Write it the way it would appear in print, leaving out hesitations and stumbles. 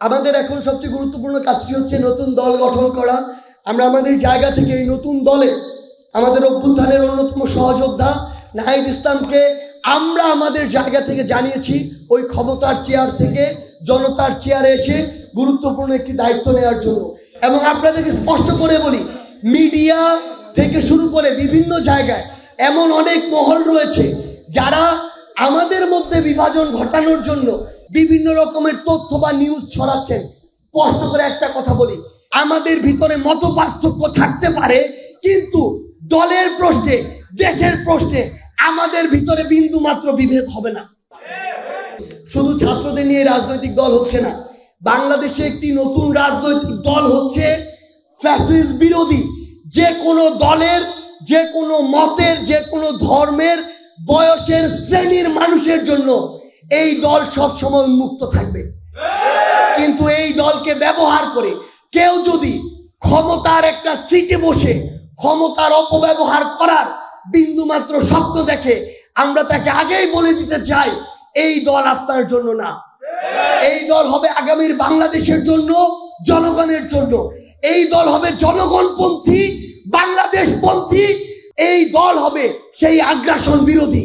আমাদের এখন সবচেয়ে গুরুত্বপূর্ণ কাজটি হচ্ছে নতুন দল গঠন করা। আমরা আমাদের জায়গা থেকে এই নতুন দলে আমাদের অভ্যুত্থানের অন্যতম সহযোদ্ধা নাহিদ ইসলামকে আমরা আমাদের জায়গা থেকে জানিয়েছি ওই ক্ষমতার চেয়ার থেকে জনতার চেয়ারে এসে গুরুত্বপূর্ণ একটি দায়িত্ব নেওয়ার জন্য। এবং আপনাদেরকে স্পষ্ট করে বলি, মিডিয়া থেকে শুরু করে বিভিন্ন জায়গায় এমন অনেক মহল রয়েছে যারা আমাদের মধ্যে বিভাজন ঘটানোর জন্য বিভিন্ন রকমের তথ্য বা নিউজ ছড়াচ্ছেন। স্পষ্ট করে একটা কথা বলি, আমাদের ভিতরে মত পার্থক্য থাকতে পারে, কিন্তু দলের প্রশ্নে, দেশের প্রশ্নে আমাদের ভিতরে বিন্দু মাত্র বিভেদ হবে না। শুধু ছাত্রদের নিয়ে রাজনৈতিক দল হচ্ছে না, বাংলাদেশে একটি নতুন রাজনৈতিক দল হচ্ছে ফ্যাসিস্ট বিরোধী। যে কোনো দলের, যে কোনো মতের, যে কোনো ধর্মের, বয়সের, শ্রেণীর মানুষের জন্য এই দল সবসময় উন্মুক্ত থাকবে। কিন্তু এই দলকে ব্যবহার করে কেউ যদি ক্ষমতার একটা সিটে বসে ক্ষমতার অপব্যবহার করার বিন্দুমাত্র স্বপ্ন দেখে, আমরা তাকে আগেই বলে দিতে চাই, এই দল আপনার জন্য না। এই দল হবে আগামীর বাংলাদেশের জন্য, জনগণের জন্য। এই দল হবে জনগণপন্থী, বাংলাদেশপন্থী। এই দল হবে সেই আগ্রাসন বিরোধী।